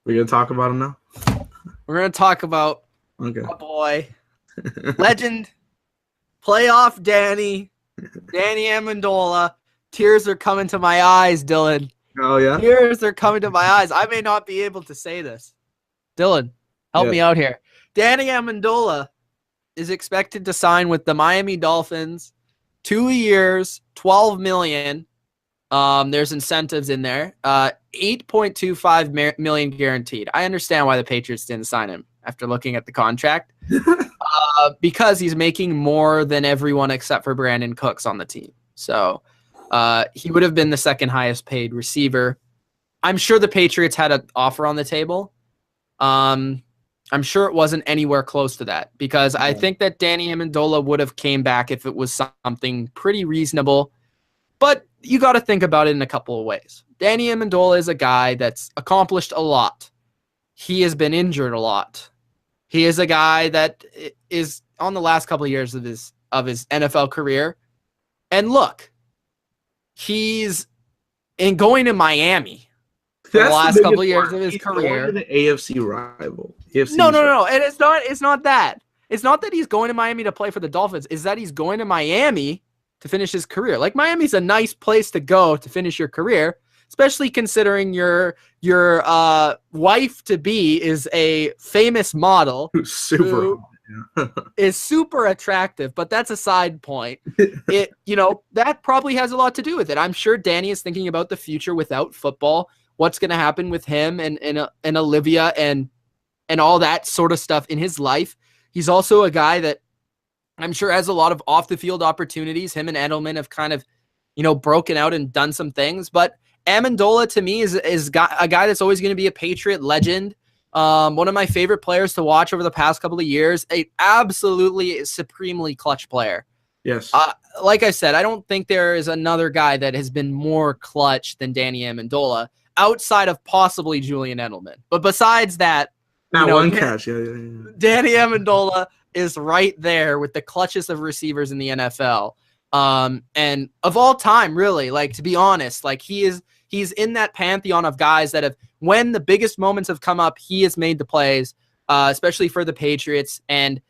We're going to talk about him now? We're going to talk about Okay. a boy, legend, playoff Danny Amendola. Tears are coming to my eyes, Dylan. Oh, yeah? Tears are coming to my eyes. I may not be able to say this. Dylan, help me out here. Danny Amendola is expected to sign with the Miami Dolphins, 2 years, $12 million. There's incentives in there. $8.25 million guaranteed. I understand why the Patriots didn't sign him after looking at the contract. Because he's making more than everyone except for Brandon Cooks on the team. So he would have been the second highest paid receiver. I'm sure the Patriots had an offer on the table. I'm sure it wasn't anywhere close to that because I think that Danny Amendola would have came back if it was something pretty reasonable. But you got to think about it in a couple of ways. Danny Amendola is a guy that's accomplished a lot. He has been injured a lot. He is a guy that is on the last couple of years of his NFL career. And look, he's going to Miami for the last couple of years of his career. Going to the AFC rival. No. And it's not that. It's not that he's going to Miami to play for the Dolphins. It's that he's going to Miami to finish his career. Like, Miami's a nice place to go to finish your career, especially considering your wife-to-be is a famous model who is super attractive, but that's a side point. That probably has a lot to do with it. I'm sure Danny is thinking about the future without football, what's going to happen with him and Olivia and all that sort of stuff in his life. He's also a guy that I'm sure has a lot of off-the-field opportunities. Him and Edelman have kind of, broken out and done some things. But Amendola, to me, is a guy that's always going to be a Patriot legend. One of my favorite players to watch over the past couple of years. A absolutely supremely clutch player. Yes. Like I said, I don't think there is another guy that has been more clutch than Danny Amendola, outside of possibly Julian Edelman. But besides that, one catch. Yeah. Danny Amendola is right there with the clutchest of receivers in the NFL. And of all time, really, like, to be honest, like, he's in that pantheon of guys that have, when the biggest moments have come up, he has made the plays, especially for the Patriots. And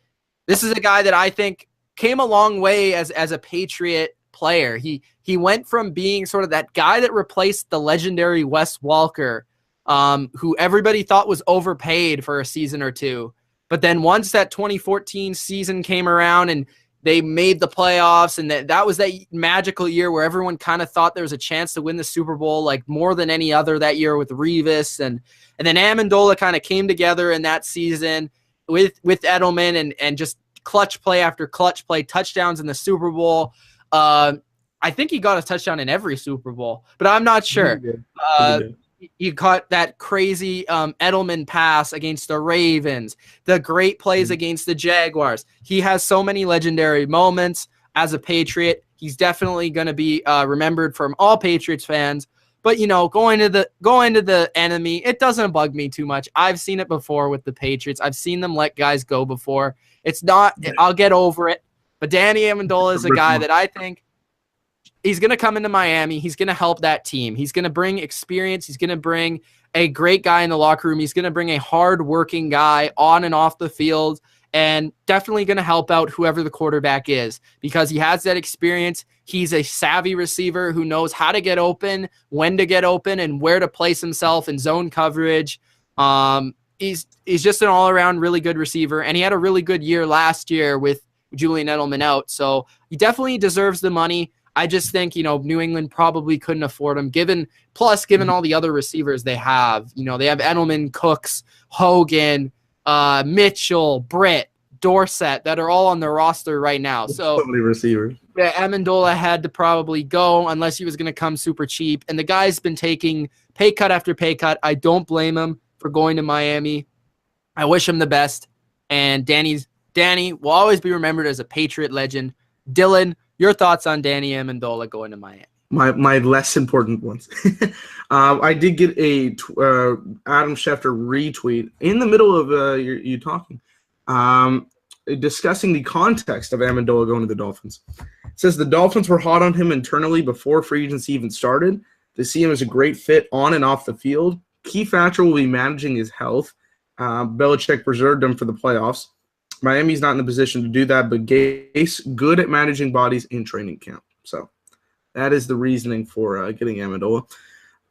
this is a guy that I think came a long way as a Patriot player. He went from being sort of that guy that replaced the legendary Wes Welker, who everybody thought was overpaid for a season or two. But then once that 2014 season came around and they made the playoffs, and that was that magical year where everyone kind of thought there was a chance to win the Super Bowl, like more than any other that year with Revis. And then Amendola kind of came together in that season with Edelman and just clutch play after clutch play, touchdowns in the Super Bowl. I think he got a touchdown in every Super Bowl, but I'm not sure. You caught that crazy Edelman pass against the Ravens, the great plays against the Jaguars. He has so many legendary moments as a Patriot. He's definitely going to be remembered from all Patriots fans. But, going to the enemy, it doesn't bug me too much. I've seen it before with the Patriots. I've seen them let guys go before. It's not – I'll get over it. But Danny Amendola is a guy that I think – he's going to come into Miami. He's going to help that team. He's going to bring experience. He's going to bring a great guy in the locker room. He's going to bring a hard-working guy on and off the field, and definitely going to help out whoever the quarterback is because he has that experience. He's a savvy receiver who knows how to get open, when to get open, and where to place himself in zone coverage. He's just an all-around really good receiver, and he had a really good year last year with Julian Edelman out, so he definitely deserves the money. I just think, New England probably couldn't afford him, given all the other receivers they have. They have Edelman, Cooks, Hogan, Mitchell, Britt, Dorsett that are all on the roster right now. So many receivers. Yeah, Amendola had to probably go unless he was going to come super cheap. And the guy's been taking pay cut after pay cut. I don't blame him for going to Miami. I wish him the best. And Danny will always be remembered as a Patriot legend. Dylan, your thoughts on Danny Amendola going to Miami? My less important ones. I did get a Adam Schefter retweet in the middle of you talking, discussing the context of Amendola going to the Dolphins. It says the Dolphins were hot on him internally before free agency even started. They see him as a great fit on and off the field. Key factor will be managing his health. Belichick preserved him for the playoffs. Miami's not in the position to do that, but Gase good at managing bodies in training camp. So that is the reasoning for getting Amendola.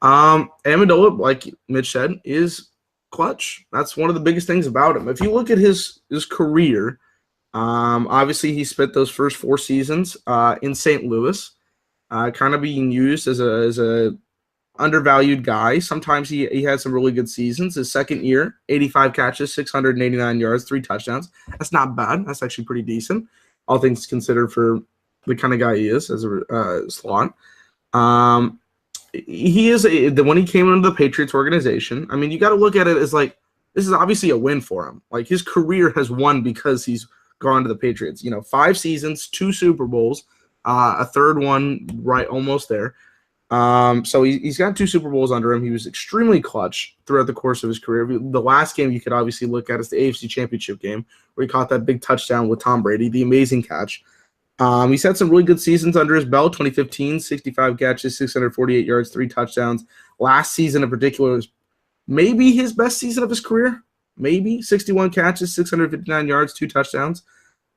Amendola, like Mitch said, is clutch. That's one of the biggest things about him. If you look at his career, obviously he spent those first 4 seasons in St. Louis, kind of being used as a undervalued guy. Sometimes he had some really good seasons. His second year, 85 catches, 689 yards, 3 touchdowns. That's not bad. That's actually pretty decent, all things considered for the kind of guy he is as a slot. He is when he came into the Patriots organization, I mean, you got to look at it as like, this is obviously a win for him. Like, his career has won because he's gone to the Patriots. 5 seasons, 2 Super Bowls, a third one right almost there. So he's got 2 Super Bowls under him. He was extremely clutch throughout the course of his career. The last game you could obviously look at is the AFC Championship game, where he caught that big touchdown with Tom Brady, the amazing catch. He's had some really good seasons under his belt. 2015, 65 catches, 648 yards, 3 touchdowns. Last season in particular was maybe his best season of his career. Maybe 61 catches, 659 yards, 2 touchdowns.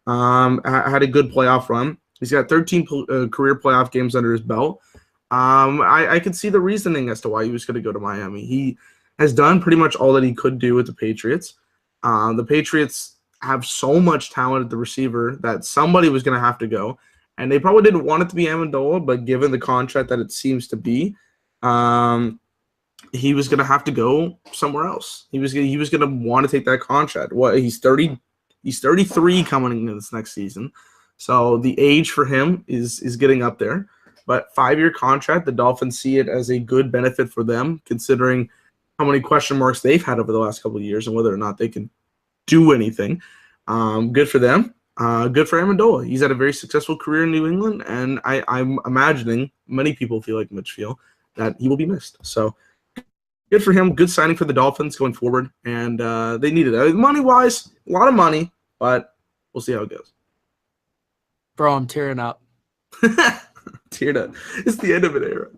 Had a good playoff run. He's got 13 career playoff games under his belt. I could see the reasoning as to why he was going to go to Miami. He has done pretty much all that he could do with the Patriots. The Patriots have so much talent at the receiver that somebody was going to have to go, and they probably didn't want it to be Amendola, but given the contract that it seems to be, he was going to have to go somewhere else. He was going to want to take that contract. He's 33 coming into this next season, so the age for him is getting up there. But 5-year contract, the Dolphins see it as a good benefit for them, considering how many question marks they've had over the last couple of years and whether or not they can do anything. Good for them. Good for Amendola. He's had a very successful career in New England, and I'm imagining many people feel like Mitch feel that he will be missed. So good for him. Good signing for the Dolphins going forward, and they needed it. Money-wise, a lot of money, but we'll see how it goes. Bro, I'm tearing up. Teared up. It's the end of an era.